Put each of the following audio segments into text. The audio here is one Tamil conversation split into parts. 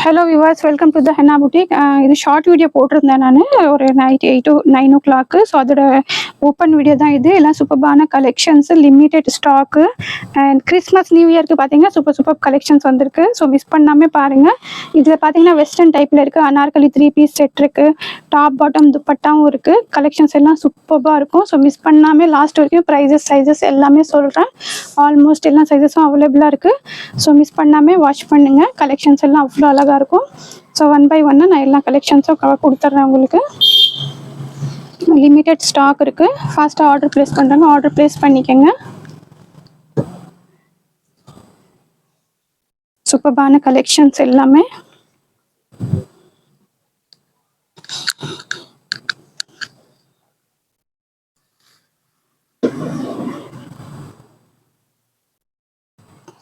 Hello viewers, welcome to the henna boutique. இது ஷார்ட் வீடியோ போட்டிருந்தேன் நான் ஒரு நைட் 8 to 9 o'clock. ஸோ அதோட ஓப்பன் வீடியோ தான் இது. எல்லாம் சூப்பர்பான collections, limited stock. And Christmas new இயர்க்கு பார்த்தீங்கன்னா சூப்பர் கலெக்ஷன்ஸ் வந்திருக்கு. ஸோ மிஸ் பண்ணாமல் பாருங்கள். இதில் பார்த்தீங்கன்னா வெஸ்டர்ன் டைப்பில் இருக்குது. அனார்கலி 3 பீஸ் செட் இருக்குது. டாப் பாட்டம் துப்பட்டாவும் இருக்குது. கலெக்ஷன்ஸ் எல்லாம் சூப்பராக இருக்கும். ஸோ மிஸ் பண்ணாமல் லாஸ்ட் வரைக்கும் ப்ரைஸஸ் சைஸஸ் எல்லாமே சொல்கிறேன். ஆல்மோஸ்ட் எல்லா சைஸஸும் அவைலபிளாக இருக்குது. ஸோ மிஸ் பண்ணாமல் வாட்ச் பண்ணுங்கள். கலெக்ஷன்ஸ் எல்லாம் அவ்வளோ அழகாக இருக்கும். ஸோ 1 by 1 நான் எல்லா கலெக்ஷன்ஸும் கொடுத்துட்றேன். உங்களுக்கு லிமிடெட் ஸ்டாக் இருக்குது. ஃபாஸ்ட்டாக ஆர்டர் ப்ளேஸ் பண்ணுறாங்க, ஆர்டர் ப்ளேஸ் பண்ணிக்கோங்க. சூப்பர்பான கலெக்ஷன்ஸ் எல்லாமே.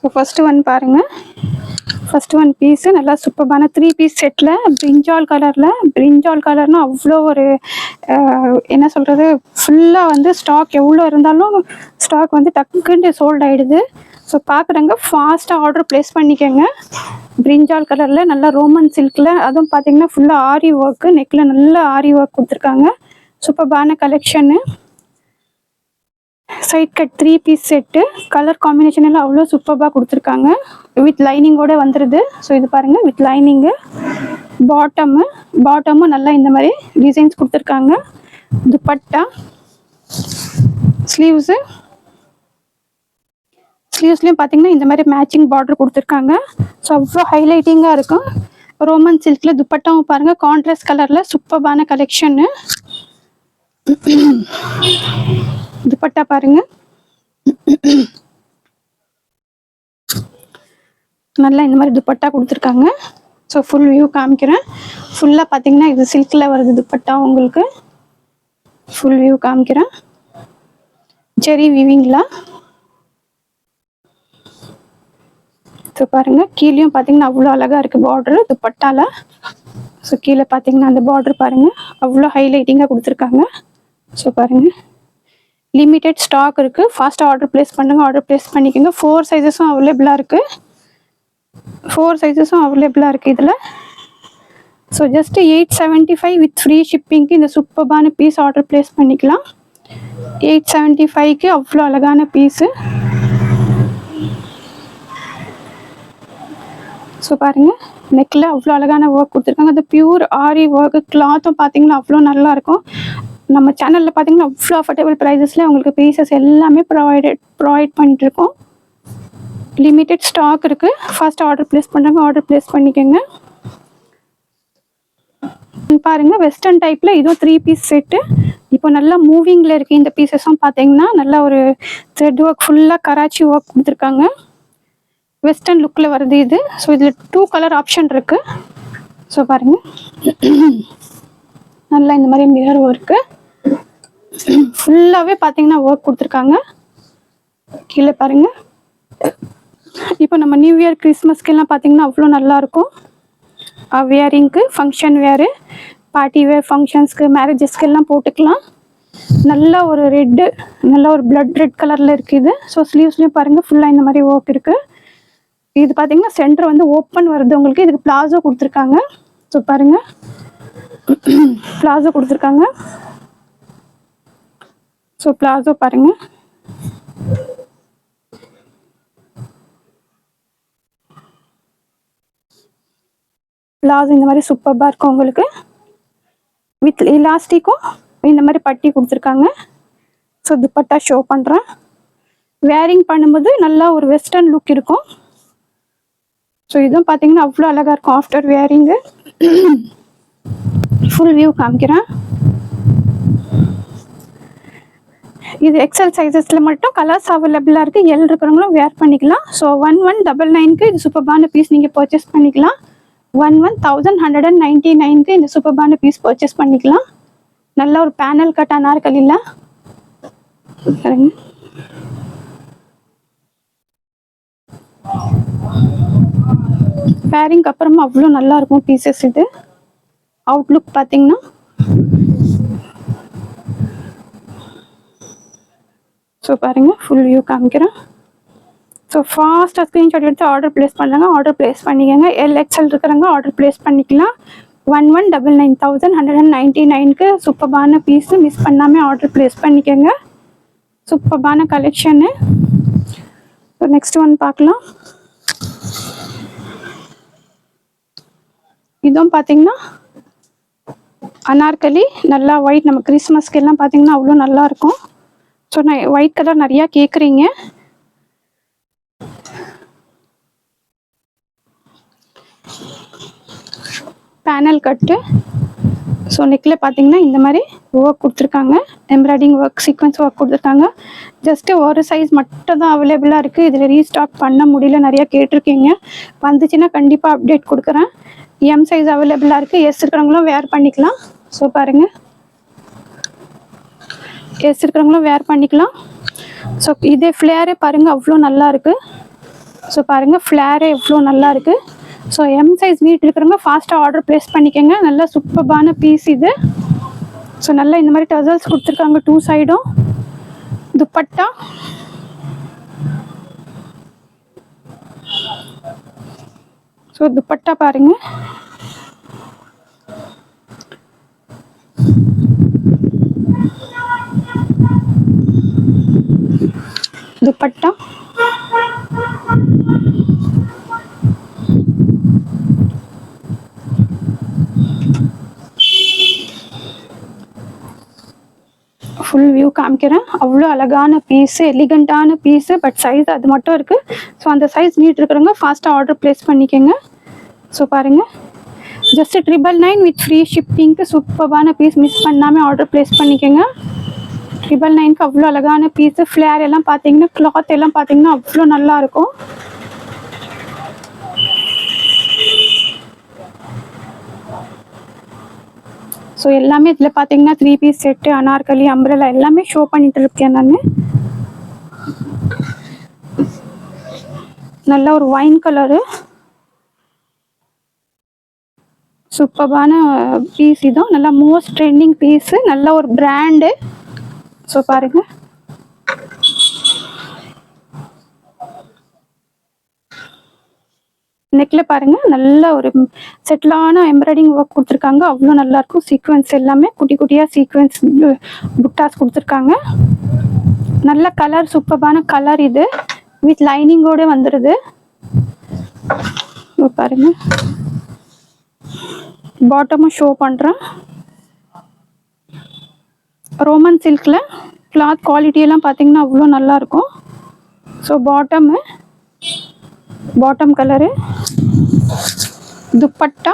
ஸோ ஃபஸ்ட்டு ஒன் பாருங்கள். ஃபஸ்ட்டு ஒன் பீஸு நல்லா சூப்பர்பான 3 பீஸ் செட்டில் பிரிஞ்சால் கலர்னால் அவ்வளோ ஒரு என்ன சொல்கிறது, ஃபுல்லாக வந்து ஸ்டாக் எவ்வளோ இருந்தாலும் ஸ்டாக் வந்து டக்குன்னு சோல்ட் ஆகிடுது. ஸோ பார்க்குறவங்க ஃபாஸ்ட்டாக ஆர்டர் ப்ளேஸ் பண்ணிக்கோங்க. பிரிஞ்சால் கலரில் நல்லா ரோமன் சில்கில், அதுவும் பார்த்தீங்கன்னா ஃபுல்லாக ஆரி ஒர்க்கு, நெக்கில் நல்லா ஆரி ஒர்க் கொடுத்துருக்காங்க. சூப்பர்பான collection. Side cut 3 piece set, colour combination எல்லாம் அவ்வளோ சூப்பராக கொடுத்துருக்காங்க. வித் லைனிங்கோடு வந்துடுது. ஸோ இது பாருங்கள், வித் லைனிங்கு. பாட்டமும் நல்லா இந்த மாதிரி டிசைன்ஸ் கொடுத்துருக்காங்க. துப்பட்டா, ஸ்லீவ்ஸ்லேயும் பார்த்தீங்கன்னா இந்த மாதிரி மேட்சிங் பார்டர் கொடுத்துருக்காங்க. ஸோ அவ்வளோ ஹைலைட்டிங்காக இருக்கும். ரோமன் சில்கில் துப்பட்டாவும் பாருங்கள், கான்ட்ராஸ்ட் கலரில் சூப்பரான கலெக்ஷன்னு. துப்பட்டா பாருங்க, நல்லா இந்த மாதிரி துப்பட்டா கொடுத்துருக்காங்க. ஸோ ஃபுல் வியூ காமிக்கிறேன். ஃபுல்லாக பார்த்தீங்கன்னா இது சில்கில் வருது துப்பட்டா. உங்களுக்கு ஃபுல் வியூ காமிக்கிறேன். ஜெரி வீவிங்களா. ஸோ பாருங்கள், கீழேயும் பார்த்தீங்கன்னா அவ்வளோ அழகாக இருக்குது பார்டரு துப்பட்டாவில். ஸோ கீழே பார்த்தீங்கன்னா அந்த பார்டர் பாருங்கள், அவ்வளோ ஹைலைட்டிங்காக கொடுத்துருக்காங்க. ஸோ பாருங்கள், லிமிடெட் ஸ்டாக் இருக்குது. ஃபாஸ்ட்டாக ஆர்டர் ப்ளேஸ் பண்ணுங்கள், ஆர்டர் ப்ளேஸ் பண்ணிக்கோங்க. 4 சைஸஸும் அவைலபிளாக இருக்குது. 4 சைஸஸும் அவைலபிளாக இருக்குது இதில். ஸோ ஜஸ்ட் 875 வித் ஃப்ரீ ஷிப்பிங்க்கு இந்த சூப்பர்பான பீஸ் ஆர்டர் ப்ளேஸ் பண்ணிக்கலாம். 875க்கு அவ்வளோ அழகான பீஸு. ஸோ பாருங்கள், நெக்கில் அவ்வளோ அழகான ஒர்க் கொடுத்துருக்காங்க. அது பியூர் ஆரி ஒர்க்கு. கிளாத்தும் பார்த்தீங்கன்னா அவ்வளோ நல்லாயிருக்கும். நம்ம சேனலில் பார்த்தீங்கன்னா அவ்வளோ அஃபோர்டபுள் ப்ரைஸஸில் உங்களுக்கு பீசஸ் எல்லாமே ப்ரொவைட் பண்ணிட்டுருக்கோம். லிமிடெட் ஸ்டாக் இருக்குது. ஃபாஸ்ட்டாக ஆர்டர் ப்ளேஸ் பண்ணுறாங்க, ஆர்டர் ப்ளேஸ் பண்ணிக்கோங்க. பாருங்கள், வெஸ்டர்ன் டைப்பில் இதுவும் 3 பீஸ் செட்டு. இப்போ நல்லா மூவிங்கில் இருக்குது. இந்த பீசஸும் பார்த்தீங்கன்னா நல்லா ஒரு த்ரெட் ஒர்க், ஃபுல்லாக கராச்சி ஒர்க் கொடுத்துருக்காங்க. வெஸ்டர்ன் லுக்கில் வருது இது. ஸோ இதில் 2 கலர் ஆப்ஷன் இருக்குது. ஸோ பாருங்கள், நல்லா இந்த மாதிரி மிரர் ஒர்க்கு ஃபுல்லாகவே பார்த்தீங்கன்னா ஒர்க் கொடுத்துருக்காங்க. கீழே பாருங்கள். இப்போ நம்ம நியூ இயர் கிறிஸ்மஸ்க்கெல்லாம் பார்த்தீங்கன்னா அவ்வளோ நல்லாயிருக்கும். வியரிங்க்கு, ஃபங்க்ஷன் வேரு, பார்ட்டி வேர், ஃபங்க்ஷன்ஸ்க்கு, மேரேஜஸ்க்கு எல்லாம் போட்டுக்கலாம். நல்ல ஒரு ரெட்டு, நல்ல ஒரு பிளட் ரெட் கலரில் இருக்குது. ஸோ ஸ்லீவ்ஸ்லேயும் பாருங்கள் ஃபுல்லாக இந்த மாதிரி ஒர்க் இருக்குது. இது பார்த்தீங்கன்னா சென்டர் வந்து ஓப்பன் வருது உங்களுக்கு. இதுக்கு பிளாசோ கொடுத்துருக்காங்க. ஸோ பாருங்கள், பிளாசோ கொடுத்துருக்காங்க. ஸோ பிளாசோ பாருங்கள், பிளாசோ இந்த மாதிரி சூப்பராக இருக்கும் உங்களுக்கு. வித் எலாஸ்டிக்கும் இந்த மாதிரி பட்டி கொடுத்துருக்காங்க. ஸோ துப்பட்டா ஷோ பண்ணுறேன். வேரிங் பண்ணும்போது நல்லா ஒரு வெஸ்டர்ன் லுக் இருக்கும். ஸோ இதுவும் பார்த்தீங்கன்னா அவ்வளோ அழகாக இருக்கும் ஆஃப்டர் வேரிங்கு. ஃபுல் வியூ காமிக்கிறேன். இது எக்ஸல் சைஸஸில் மட்டும் கலர்ஸ் அவைலபிளாக இருக்குது. எல் இருக்கிறவங்களும் வேர் பண்ணிக்கலாம். ஸோ 1199க்கு இது சூப்பர்பான பீஸ் நீங்கள் பர்ச்சேஸ் பண்ணிக்கலாம். 11,199க்கு இந்த சூப்பர்பான பீஸ் பர்ச்சேஸ் பண்ணிக்கலாம். நல்ல ஒரு பேனல் கட் அனார்கலியில் பாருங்க. பேரிங்க்கு அப்புறமா அவ்வளோ நல்லா இருக்கும் பீசஸ். இது அவுட்லுக் பார்த்தீங்கன்னா ஸோ பாருங்கள், ஃபுல் வியூ காமிக்கிறேன். ஸோ ஃபாஸ்ட்டாக ஸ்க்ரீன்ஷாட் எடுத்து ஆர்டர் ப்ளேஸ் பண்ணுறாங்க, ஆர்டர் ப்ளேஸ் பண்ணிக்கோங்க. எல்எக்ஸ்எல் இருக்கிறவங்க ஆர்டர் ப்ளேஸ் பண்ணிக்கலாம். 1199,199க்கு சூப்பர்பான பீஸு, மிஸ் பண்ணாமல் ஆர்டர் ப்ளேஸ் பண்ணிக்கோங்க. சூப்பர்பான கலெக்ஷனு. ஸோ நெக்ஸ்ட் ஒன் பார்க்கலாம். இதுவும் பார்த்தீங்கன்னா அனார்கலி, நல்லா ஒயிட், நம்ம கிறிஸ்மஸ்க்கு எல்லாம் பார்த்தீங்கன்னா அவ்வளோ நல்லாயிருக்கும். ஸோ நான் ஒயிட் கலர் நிறையா கேட்குறீங்க. பேனல் கட்டு. ஸோ நெக்கில் பார்த்தீங்கன்னா இந்த மாதிரி ஒர்க் கொடுத்துருக்காங்க, எம்ப்ராய்டிங் ஒர்க், சீக்வன்ஸ் ஒர்க் கொடுத்துருக்காங்க. ஜஸ்ட்டு ஒரு சைஸ் மட்டும் தான் அவைலபிளாக இருக்குது. இதில் ரீஸ்டாக் பண்ண முடியல, நிறையா கேட்டிருக்கீங்க. வந்துச்சுன்னா கண்டிப்பாக அப்டேட் கொடுக்குறேன். எம் சைஸ் அவைலபிளாக இருக்குது. எஸ் இருக்கிறவங்களும் வேர் பண்ணிக்கலாம். ஸோ பாருங்கள், எஸ் இருக்கிறவங்களும் வேர் பண்ணிக்கலாம். ஸோ இதே ஃப்ளேரே பாருங்கள் அவ்வளோ நல்லா இருக்குது. ஸோ பாருங்கள், ஃப்ளேரே எவ்வளோ நல்லா இருக்குது. ஸோ எம் சைஸ் நீட் இருக்கிறவங்க ஃபாஸ்ட்டாக ஆர்டர் ப்ளேஸ் பண்ணிக்கோங்க. நல்லா சூப்பர்பான பீஸ் இது. ஸோ நல்லா இந்த மாதிரி டசல்ஸ் கொடுத்துருக்காங்க 2 சைடும். துப்பட்டா, ஸோ துப்பட்டா பாருங்கள், துப்பட்டா ஃபுல் வியூ காமிக்கிறேன். அவ்வளோ அழகான பீஸு, எலிகண்ட்டான பீஸு. பட் சைஸ் அது மட்டும் இருக்குது. ஸோ அந்த சைஸ் நீட் இருக்கிறவங்க ஃபாஸ்ட்டாக ஆர்டர் ப்ளேஸ் பண்ணிக்கோங்க. ஸோ பாருங்கள், ஜஸ்ட் 999 வித் ஃப்ரீ ஷிப்பிங்க்கு சூப்பர்பான பீஸ். மிஸ் பண்ணாமல் ஆர்டர் ப்ளேஸ் பண்ணிக்கோங்க. 999க்கு அவ்வளோ அழகான பீஸு. ஃப்ளேர் எல்லாம் பார்த்தீங்கன்னா, கிளாத் எல்லாம் பார்த்தீங்கன்னா அவ்வளோ நல்லாயிருக்கும். ஸோ எல்லாமே இதில் பார்த்தீங்கன்னா 3 பீஸ் செட்டு, அனார்கலி, அம்ப்ரெல்லா எல்லாமே ஷோ பண்ணிட்டு இருக்கேன் நான். நல்ல ஒரு ஒயின் கலரு, சூப்பர்பான பீஸ். இதுவும் நல்லா மோஸ்ட் ட்ரெண்டிங் பீஸு, நல்ல ஒரு பிராண்டு. ஸோ பாருங்கள், நெக்கில் பாருங்கள் நல்ல ஒரு செட்டிலான எம்ப்ராய்டிங் ஒர்க் கொடுத்துருக்காங்க. அவ்வளோ நல்லாயிருக்கும். சீக்வன்ஸ் எல்லாமே குட்டி குட்டியாக சீக்வன்ஸ் புட்டாஸ் கொடுத்துருக்காங்க. நல்ல கலர், சூப்பர்பான கலர் இது. வித் லைனிங்கோடு வந்துடுது. பாருங்கள், பாட்டமும் ஷோ பண்ணுறேன். ரோமன் சில்கில் கிளாத் குவாலிட்டியெல்லாம் பார்த்தீங்கன்னா அவ்வளோ நல்லாயிருக்கும். ஸோ பாட்டம் கலரு, துப்பட்டா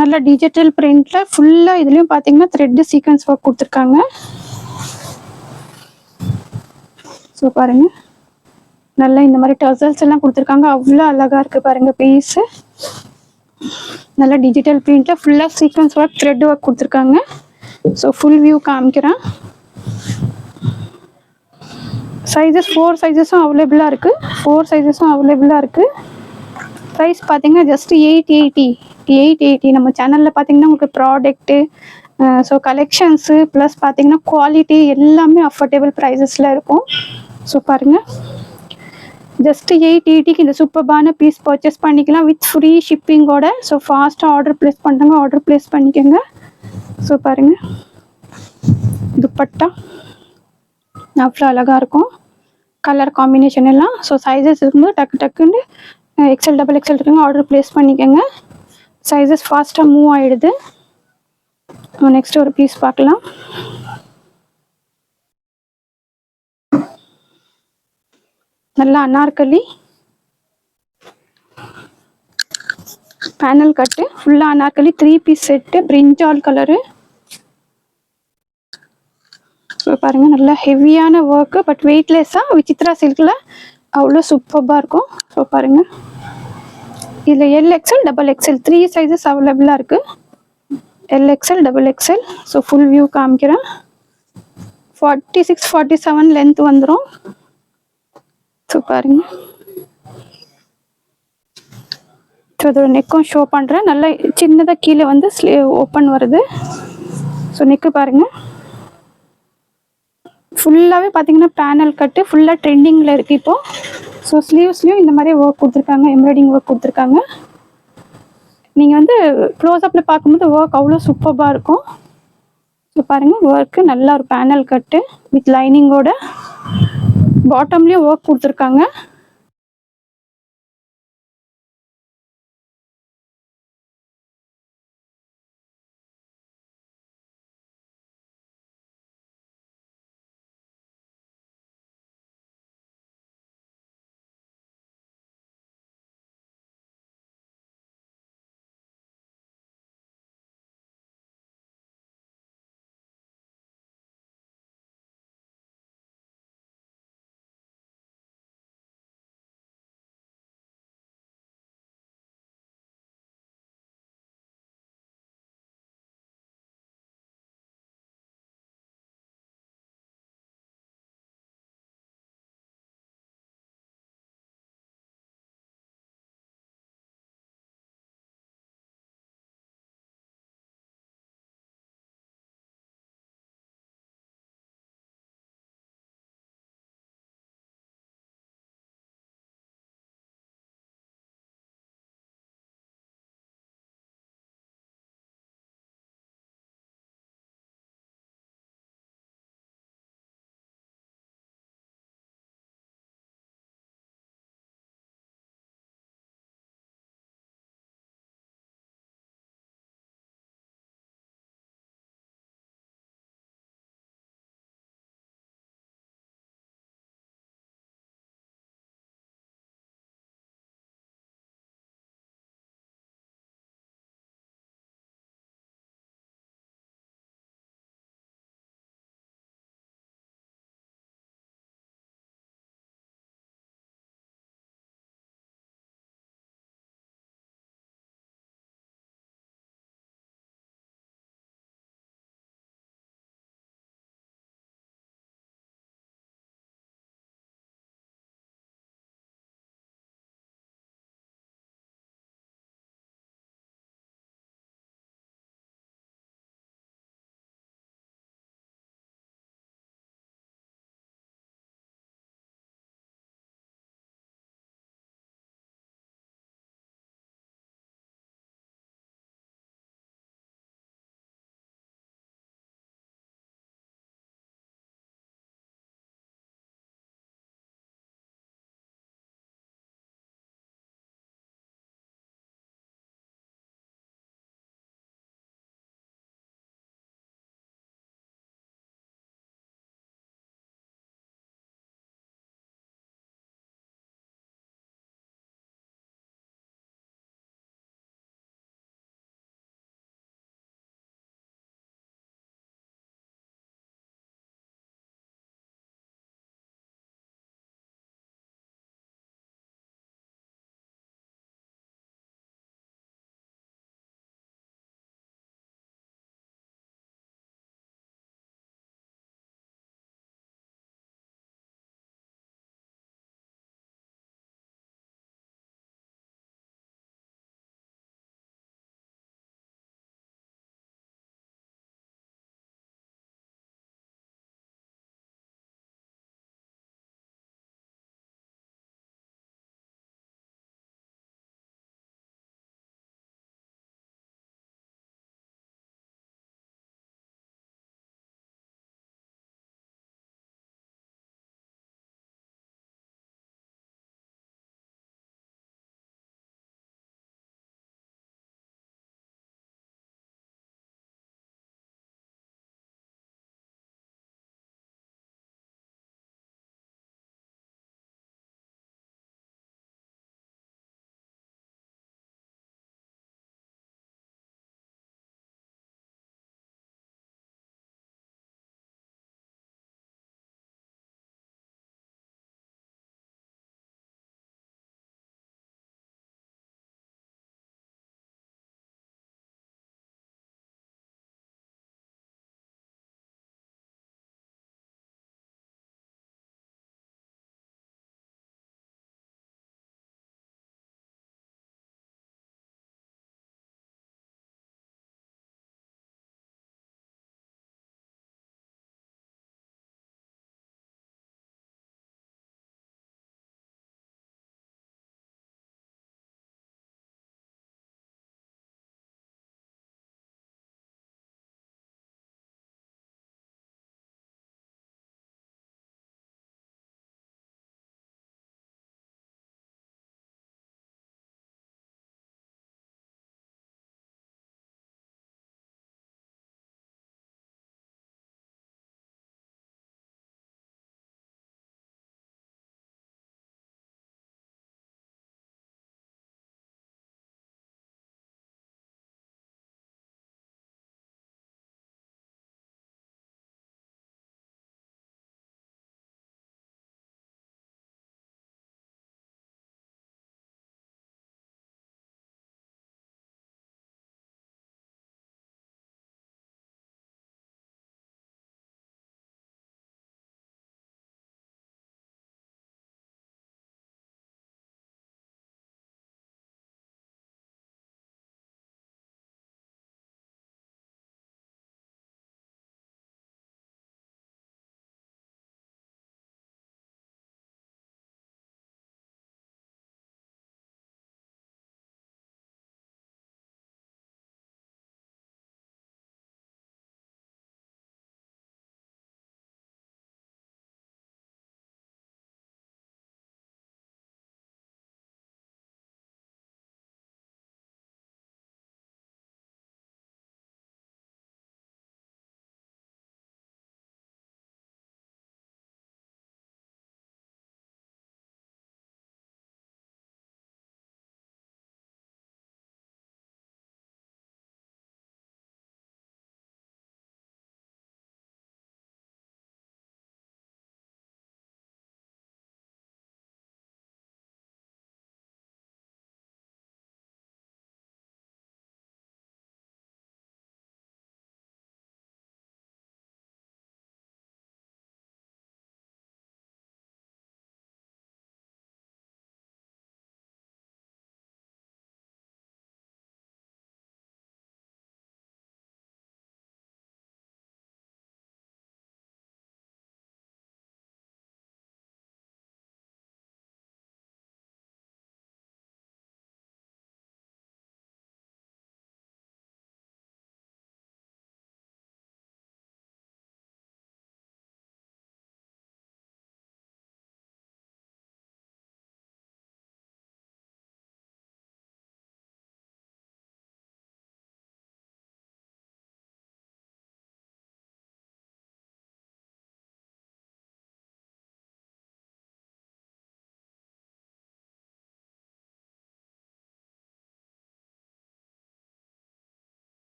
நல்ல டிஜிட்டல் பிரிண்டில் ஃபுல்லாக. இதுலேயும் பார்த்தீங்கன்னா த்ரெட்டு சீக்வன்ஸ் ஒர்க் கொடுத்துருக்காங்க. ஸோ பாருங்கள், நல்லா இந்த மாதிரி டசல்ஸ் எல்லாம் கொடுத்துருக்காங்க. அவ்வளோ அழகாக இருக்குது பாருங்கள் பீஸு. நல்லா டிஜிட்டல் பிரிண்டில் ஃபுல்லாக சீக்வன்ஸ் ஒர்க், த்ரெட் ஒர்க் கொடுத்துருக்காங்க. ஸோ ஃபுல் வியூ காமிக்கிறேன். சைஸஸ் 4 சைஸஸும் அவைலபிளாக இருக்குது. ப்ரைஸ் பார்த்தீங்கன்னா ஜஸ்ட் 880. நம்ம சேனலில் பார்த்தீங்கன்னா உங்களுக்கு ப்ராடக்ட்டு, ஸோ கலெக்ஷன்ஸு ப்ளஸ் பார்த்தீங்கன்னா குவாலிட்டி எல்லாமே அஃபோர்டபுள் ப்ரைஸஸில் இருக்கும். ஸோ பாருங்கள், ஜஸ்ட் 880க்கு இந்த சூப்பர்பான பீஸ் பர்ச்சேஸ் பண்ணிக்கலாம் வித் ஃப்ரீ ஷிப்பிங்கோட. ஸோ ஃபாஸ்ட்டாக ஆர்டர் ப்ளேஸ் பண்ணுறவங்க ஆர்டர் ப்ளேஸ் பண்ணிக்கோங்க. ஸோ பாருங்கள், துப்பட்டா அவ்வளோ அழகாக இருக்கும். கலர் காம்பினேஷன் எல்லாம். ஸோ சைஸஸ் இருக்கும்போது டக்குன்னு எக்ஸ்எல், டபுள் எக்ஸ்எல் இருக்குங்க, ஆர்டர் ப்ளேஸ் பண்ணிக்கோங்க. சைஸஸ் ஃபாஸ்ட்டாக மூவ் ஆகிடுது. நெக்ஸ்ட் ஒரு பீஸ் பார்க்கலாம். நல்லா அனார்கலி, பேனல் கட்டு, ஃபுல்லாக அனார்கலி, 3 பீஸ் செட்டு, பிரிஞ்சால் கலரு. பாருங்கள், நல்லா ஹெவியான ஒர்க்கு, பட் வெயிட்லெஸ்ஸாக விசித்ரா சில்கில் அவ்வளோ சூப்பராக இருக்கும். ஸோ பாருங்கள், இதில் எல்எக்ஸ்எல், டபுள் எக்ஸ்எல் 3 சைஸஸ் அவைலபிளாக இருக்குது. L XL, double XL. So full view காமிக்கிறேன். 46, 47 லென்த் வந்துடும். ஸோ பாருங்கள், ஸோ அதோட நெக்கும் ஷோ பண்ணுறேன். நல்லா சின்னதாக கீழே வந்து ஓப்பன் வருது. ஸோ நெக்கு பாருங்கள், ஃபுல்லாகவே பார்த்தீங்கன்னா பேனல் கட்டு ஃபுல்லாக ட்ரெண்டிங்கில் இருக்குது இப்போது. ஸோ ஸ்லீவ்ஸ்லேயும் இந்த மாதிரி ஒர்க் கொடுத்துருக்காங்க, எம்ப்ராய்டிங் ஒர்க் கொடுத்துருக்காங்க. நீங்கள் வந்து க்ளோஸ்அப்பில் பார்க்கும்போது ஒர்க் அவ்வளோ சூப்பராக இருக்கும். ஸோ பாருங்கள், ஒர்க்கு நல்லா ஒரு பேனல் கட்டு வித் லைனிங்கோட பாட்டம்லேயும் ஒர்க் கொடுத்துருக்காங்க.